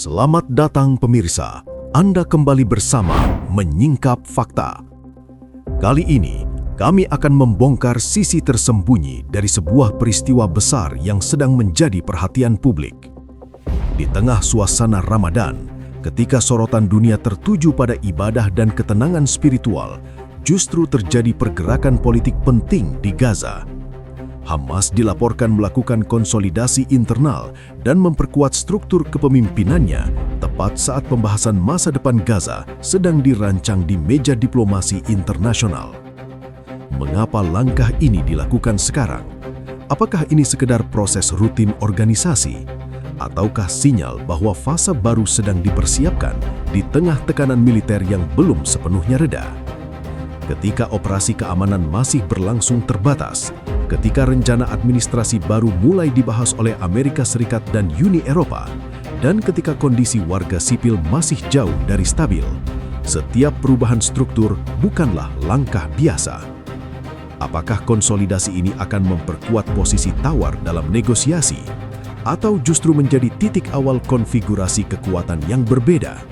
Selamat datang pemirsa, Anda kembali bersama Menyingkap Fakta. Kali ini, kami akan membongkar sisi tersembunyi dari sebuah peristiwa besar yang sedang menjadi perhatian publik. Di tengah suasana Ramadan, ketika sorotan dunia tertuju pada ibadah dan ketenangan spiritual, justru terjadi pergerakan politik penting di Gaza. Hamas dilaporkan melakukan konsolidasi internal dan memperkuat struktur kepemimpinannya tepat saat pembahasan masa depan Gaza sedang dirancang di meja diplomasi internasional. Mengapa langkah ini dilakukan sekarang? Apakah ini sekedar proses rutin organisasi? Ataukah sinyal bahwa fase baru sedang dipersiapkan di tengah tekanan militer yang belum sepenuhnya reda? Ketika operasi keamanan masih berlangsung terbatas, ketika rencana administrasi baru mulai dibahas oleh Amerika Serikat dan Uni Eropa, dan ketika kondisi warga sipil masih jauh dari stabil, setiap perubahan struktur bukanlah langkah biasa. Apakah konsolidasi ini akan memperkuat posisi tawar dalam negosiasi, atau justru menjadi titik awal konfigurasi kekuatan yang berbeda?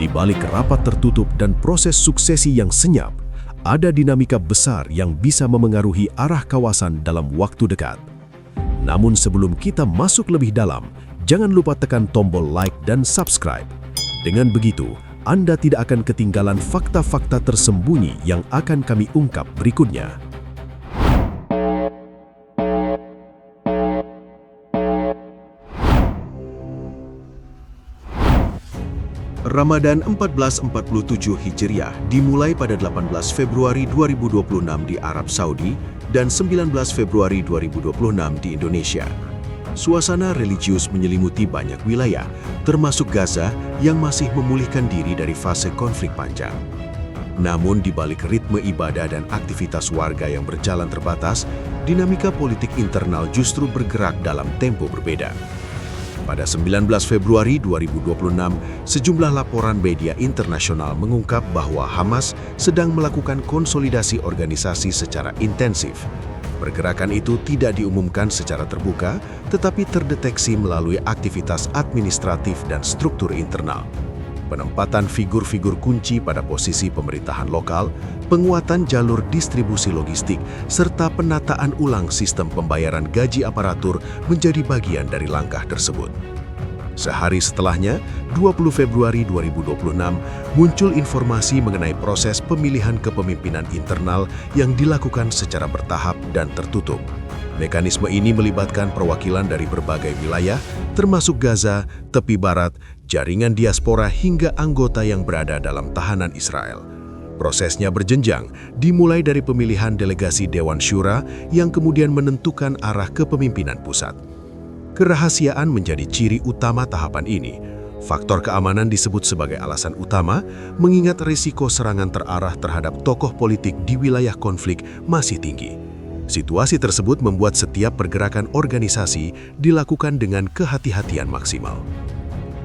Di balik rapat tertutup dan proses suksesi yang senyap, ada dinamika besar yang bisa memengaruhi arah kawasan dalam waktu dekat. Namun sebelum kita masuk lebih dalam, jangan lupa tekan tombol like dan subscribe. Dengan begitu, Anda tidak akan ketinggalan fakta-fakta tersembunyi yang akan kami ungkap berikutnya. Ramadan 1447 Hijriah dimulai pada 18 Februari 2026 di Arab Saudi dan 19 Februari 2026 di Indonesia. Suasana religius menyelimuti banyak wilayah, termasuk Gaza yang masih memulihkan diri dari fase konflik panjang. Namun di balik ritme ibadah dan aktivitas warga yang berjalan terbatas, dinamika politik internal justru bergerak dalam tempo berbeda. Pada 19 Februari 2026, sejumlah laporan media internasional mengungkap bahwa Hamas sedang melakukan konsolidasi organisasi secara intensif. Pergerakan itu tidak diumumkan secara terbuka, tetapi terdeteksi melalui aktivitas administratif dan struktur internal. Penempatan figur-figur kunci pada posisi pemerintahan lokal, penguatan jalur distribusi logistik, serta penataan ulang sistem pembayaran gaji aparatur menjadi bagian dari langkah tersebut. Sehari setelahnya, 20 Februari 2026, muncul informasi mengenai proses pemilihan kepemimpinan internal yang dilakukan secara bertahap dan tertutup. Mekanisme ini melibatkan perwakilan dari berbagai wilayah, termasuk Gaza, tepi barat, jaringan diaspora hingga anggota yang berada dalam tahanan Israel. Prosesnya berjenjang, dimulai dari pemilihan delegasi Dewan Syura yang kemudian menentukan arah kepemimpinan pusat. Kerahasiaan menjadi ciri utama tahapan ini. Faktor keamanan disebut sebagai alasan utama, mengingat risiko serangan terarah terhadap tokoh politik di wilayah konflik masih tinggi. Situasi tersebut membuat setiap pergerakan organisasi dilakukan dengan kehati-hatian maksimal.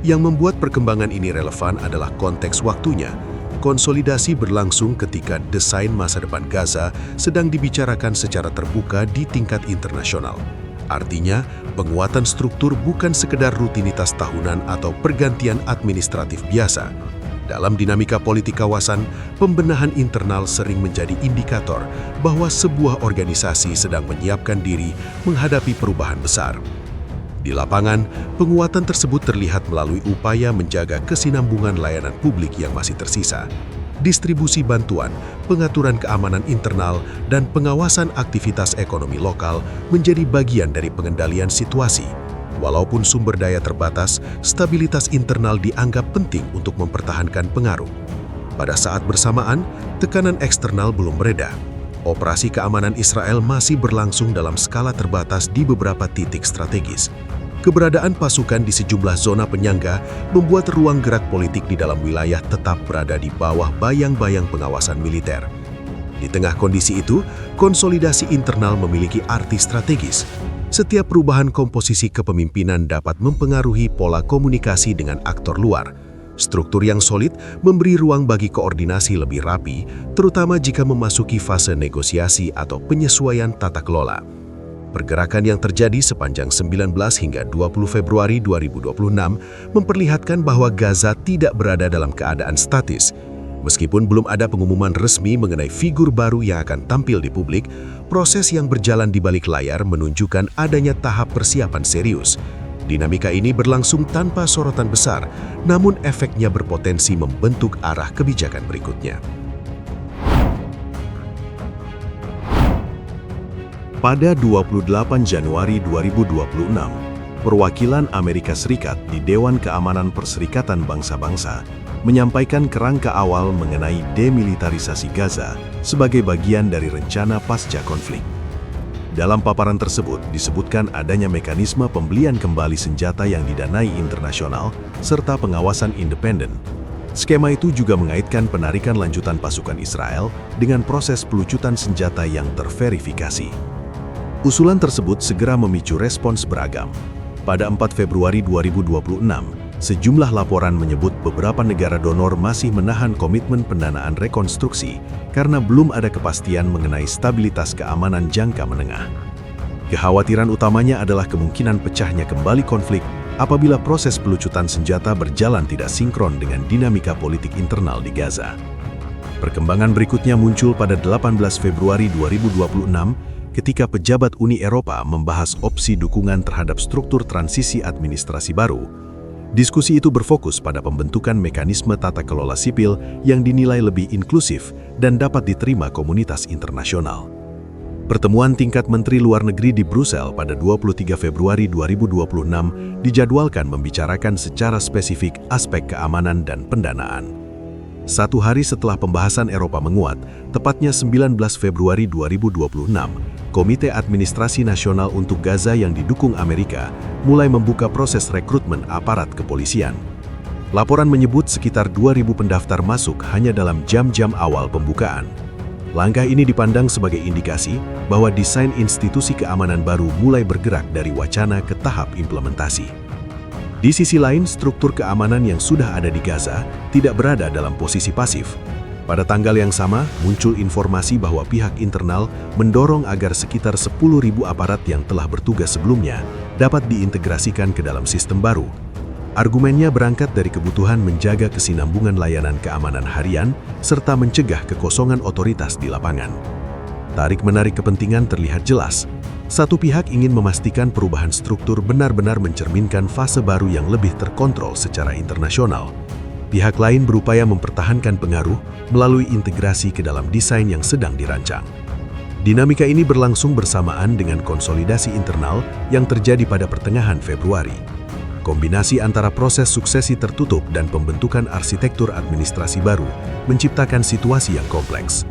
Yang membuat perkembangan ini relevan adalah konteks waktunya. Konsolidasi berlangsung ketika desain masa depan Gaza sedang dibicarakan secara terbuka di tingkat internasional. Artinya, penguatan struktur bukan sekedar rutinitas tahunan atau pergantian administratif biasa. Dalam dinamika politik kawasan, pembenahan internal sering menjadi indikator bahwa sebuah organisasi sedang menyiapkan diri menghadapi perubahan besar. Di lapangan, penguatan tersebut terlihat melalui upaya menjaga kesinambungan layanan publik yang masih tersisa, distribusi bantuan, pengaturan keamanan internal, dan pengawasan aktivitas ekonomi lokal menjadi bagian dari pengendalian situasi. Walaupun sumber daya terbatas, stabilitas internal dianggap penting untuk mempertahankan pengaruh. Pada saat bersamaan, tekanan eksternal belum mereda. Operasi keamanan Israel masih berlangsung dalam skala terbatas di beberapa titik strategis. Keberadaan pasukan di sejumlah zona penyangga membuat ruang gerak politik di dalam wilayah tetap berada di bawah bayang-bayang pengawasan militer. Di tengah kondisi itu, konsolidasi internal memiliki arti strategis. Setiap perubahan komposisi kepemimpinan dapat mempengaruhi pola komunikasi dengan aktor luar. Struktur yang solid memberi ruang bagi koordinasi lebih rapi, terutama jika memasuki fase negosiasi atau penyesuaian tata kelola. Pergerakan yang terjadi sepanjang 19 hingga 20 Februari 2026 memperlihatkan bahwa Gaza tidak berada dalam keadaan statis. Meskipun belum ada pengumuman resmi mengenai figur baru yang akan tampil di publik, proses yang berjalan di balik layar menunjukkan adanya tahap persiapan serius. Dinamika ini berlangsung tanpa sorotan besar, namun efeknya berpotensi membentuk arah kebijakan berikutnya. Pada 28 Januari 2026, perwakilan Amerika Serikat di Dewan Keamanan Perserikatan Bangsa-Bangsa menyampaikan kerangka awal mengenai demilitarisasi Gaza sebagai bagian dari rencana pasca konflik. Dalam paparan tersebut disebutkan adanya mekanisme pembelian kembali senjata yang didanai internasional serta pengawasan independen. Skema itu juga mengaitkan penarikan lanjutan pasukan Israel dengan proses pelucutan senjata yang terverifikasi. Usulan tersebut segera memicu respons beragam. Pada 4 Februari 2026, sejumlah laporan menyebut beberapa negara donor masih menahan komitmen pendanaan rekonstruksi karena belum ada kepastian mengenai stabilitas keamanan jangka menengah. Kekhawatiran utamanya adalah kemungkinan pecahnya kembali konflik apabila proses pelucutan senjata berjalan tidak sinkron dengan dinamika politik internal di Gaza. Perkembangan berikutnya muncul pada 18 Februari 2026 ketika pejabat Uni Eropa membahas opsi dukungan terhadap struktur transisi administrasi baru. Diskusi itu berfokus pada pembentukan mekanisme tata kelola sipil yang dinilai lebih inklusif dan dapat diterima komunitas internasional. Pertemuan tingkat Menteri Luar Negeri di Brussel pada 23 Februari 2026 dijadwalkan membicarakan secara spesifik aspek keamanan dan pendanaan. Satu hari setelah pembahasan Eropa menguat, tepatnya 19 Februari 2026, Komite Administrasi Nasional untuk Gaza yang didukung Amerika mulai membuka proses rekrutmen aparat kepolisian. Laporan menyebut sekitar 2.000 pendaftar masuk hanya dalam jam-jam awal pembukaan. Langkah ini dipandang sebagai indikasi bahwa desain institusi keamanan baru mulai bergerak dari wacana ke tahap implementasi. Di sisi lain, struktur keamanan yang sudah ada di Gaza tidak berada dalam posisi pasif. Pada tanggal yang sama, muncul informasi bahwa pihak internal mendorong agar sekitar 10.000 aparat yang telah bertugas sebelumnya dapat diintegrasikan ke dalam sistem baru. Argumennya berangkat dari kebutuhan menjaga kesinambungan layanan keamanan harian serta mencegah kekosongan otoritas di lapangan. Tarik-menarik kepentingan terlihat jelas. Satu pihak ingin memastikan perubahan struktur benar-benar mencerminkan fase baru yang lebih terkontrol secara internasional. Pihak lain berupaya mempertahankan pengaruh melalui integrasi ke dalam desain yang sedang dirancang. Dinamika ini berlangsung bersamaan dengan konsolidasi internal yang terjadi pada pertengahan Februari. Kombinasi antara proses suksesi tertutup dan pembentukan arsitektur administrasi baru menciptakan situasi yang kompleks.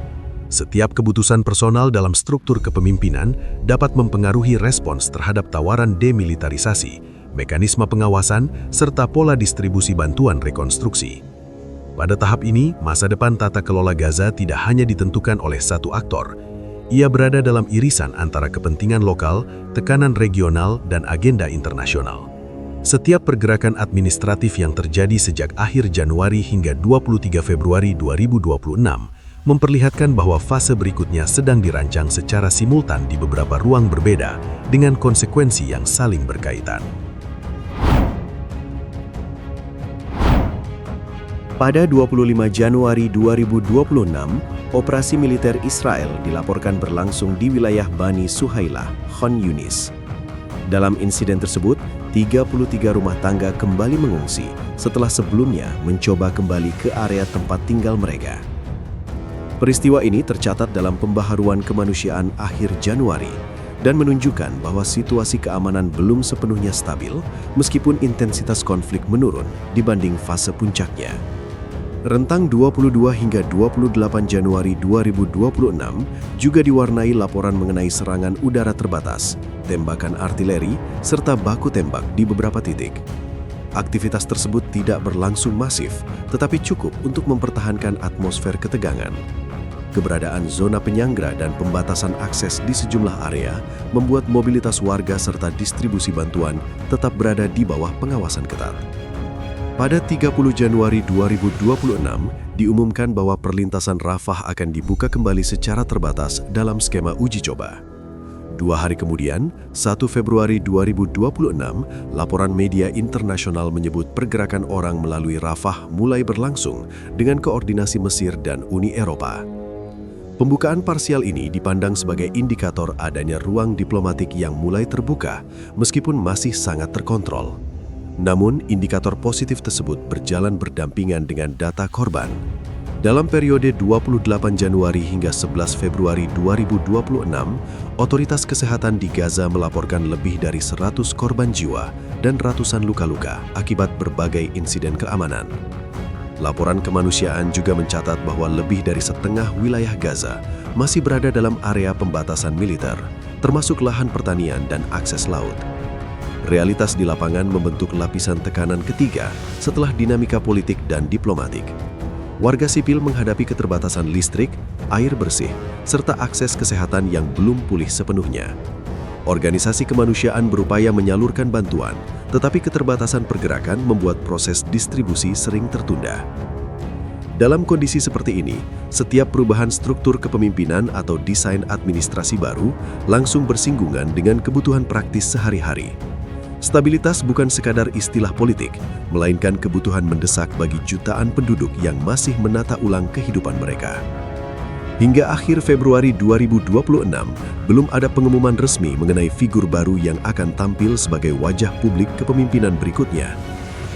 Setiap keputusan personal dalam struktur kepemimpinan dapat mempengaruhi respons terhadap tawaran demilitarisasi, mekanisme pengawasan, serta pola distribusi bantuan rekonstruksi. Pada tahap ini, masa depan tata kelola Gaza tidak hanya ditentukan oleh satu aktor. Ia berada dalam irisan antara kepentingan lokal, tekanan regional, dan agenda internasional. Setiap pergerakan administratif yang terjadi sejak akhir Januari hingga 23 Februari 2026 memperlihatkan bahwa fase berikutnya sedang dirancang secara simultan di beberapa ruang berbeda dengan konsekuensi yang saling berkaitan. Pada 25 Januari 2026, operasi militer Israel dilaporkan berlangsung di wilayah Bani Suhailah, Khan Yunis. Dalam insiden tersebut, 33 rumah tangga kembali mengungsi setelah sebelumnya mencoba kembali ke area tempat tinggal mereka. Peristiwa ini tercatat dalam pembaharuan kemanusiaan akhir Januari dan menunjukkan bahwa situasi keamanan belum sepenuhnya stabil meskipun intensitas konflik menurun dibanding fase puncaknya. Rentang 22 hingga 28 Januari 2026 juga diwarnai laporan mengenai serangan udara terbatas, tembakan artileri, serta baku tembak di beberapa titik. Aktivitas tersebut tidak berlangsung masif, tetapi cukup untuk mempertahankan atmosfer ketegangan. Keberadaan zona penyangga dan pembatasan akses di sejumlah area membuat mobilitas warga serta distribusi bantuan tetap berada di bawah pengawasan ketat. Pada 30 Januari 2026, diumumkan bahwa perlintasan Rafah akan dibuka kembali secara terbatas dalam skema uji coba. 2 hari kemudian, 1 Februari 2026, laporan media internasional menyebut pergerakan orang melalui Rafah mulai berlangsung dengan koordinasi Mesir dan Uni Eropa. Pembukaan parsial ini dipandang sebagai indikator adanya ruang diplomatik yang mulai terbuka, meskipun masih sangat terkontrol. Namun, indikator positif tersebut berjalan berdampingan dengan data korban. Dalam periode 28 Januari hingga 11 Februari 2026, otoritas kesehatan di Gaza melaporkan lebih dari 100 korban jiwa dan ratusan luka-luka akibat berbagai insiden keamanan. Laporan kemanusiaan juga mencatat bahwa lebih dari setengah wilayah Gaza masih berada dalam area pembatasan militer, termasuk lahan pertanian dan akses laut. Realitas di lapangan membentuk lapisan tekanan ketiga setelah dinamika politik dan diplomatik. Warga sipil menghadapi keterbatasan listrik, air bersih, serta akses kesehatan yang belum pulih sepenuhnya. Organisasi kemanusiaan berupaya menyalurkan bantuan, tetapi keterbatasan pergerakan membuat proses distribusi sering tertunda. Dalam kondisi seperti ini, setiap perubahan struktur kepemimpinan atau desain administrasi baru langsung bersinggungan dengan kebutuhan praktis sehari-hari. Stabilitas bukan sekadar istilah politik, melainkan kebutuhan mendesak bagi jutaan penduduk yang masih menata ulang kehidupan mereka. Hingga akhir Februari 2026, belum ada pengumuman resmi mengenai figur baru yang akan tampil sebagai wajah publik kepemimpinan berikutnya.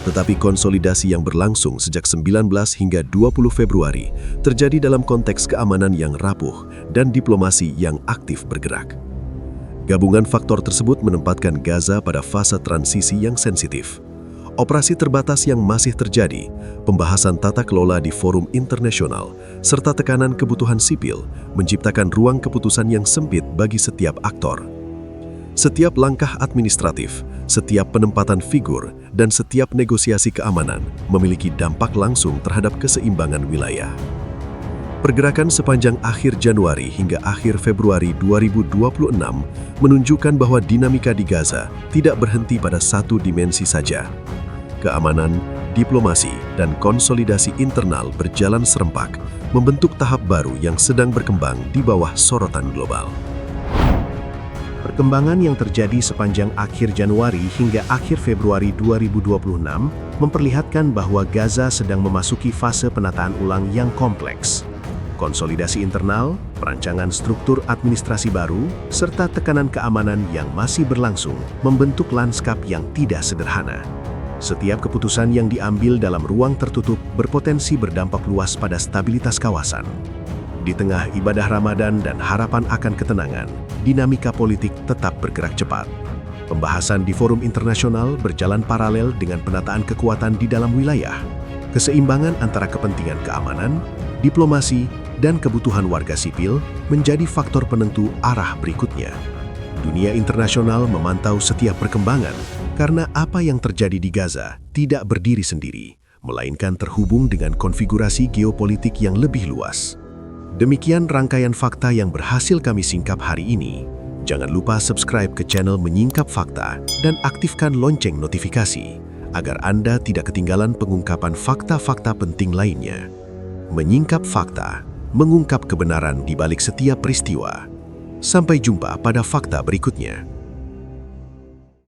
Tetapi konsolidasi yang berlangsung sejak 19 hingga 20 Februari terjadi dalam konteks keamanan yang rapuh dan diplomasi yang aktif bergerak. Gabungan faktor tersebut menempatkan Gaza pada fase transisi yang sensitif. Operasi terbatas yang masih terjadi, pembahasan tata kelola di forum internasional, serta tekanan kebutuhan sipil menciptakan ruang keputusan yang sempit bagi setiap aktor. Setiap langkah administratif, setiap penempatan figur, dan setiap negosiasi keamanan memiliki dampak langsung terhadap keseimbangan wilayah. Pergerakan sepanjang akhir Januari hingga akhir Februari 2026 menunjukkan bahwa dinamika di Gaza tidak berhenti pada satu dimensi saja. Keamanan, diplomasi, dan konsolidasi internal berjalan serempak, membentuk tahap baru yang sedang berkembang di bawah sorotan global. Perkembangan yang terjadi sepanjang akhir Januari hingga akhir Februari 2026 memperlihatkan bahwa Gaza sedang memasuki fase penataan ulang yang kompleks. Konsolidasi internal, perancangan struktur administrasi baru, serta tekanan keamanan yang masih berlangsung membentuk lanskap yang tidak sederhana. Setiap keputusan yang diambil dalam ruang tertutup berpotensi berdampak luas pada stabilitas kawasan. Di tengah ibadah Ramadan dan harapan akan ketenangan, dinamika politik tetap bergerak cepat. Pembahasan di forum internasional berjalan paralel dengan penataan kekuatan di dalam wilayah. Keseimbangan antara kepentingan keamanan, diplomasi, dan kebutuhan warga sipil menjadi faktor penentu arah berikutnya. Dunia internasional memantau setiap perkembangan karena apa yang terjadi di Gaza tidak berdiri sendiri, melainkan terhubung dengan konfigurasi geopolitik yang lebih luas. Demikian rangkaian fakta yang berhasil kami singkap hari ini. Jangan lupa subscribe ke channel Menyingkap Fakta dan aktifkan lonceng notifikasi agar Anda tidak ketinggalan pengungkapan fakta-fakta penting lainnya. Menyingkap Fakta, mengungkap kebenaran di balik setiap peristiwa. Sampai jumpa pada fakta berikutnya.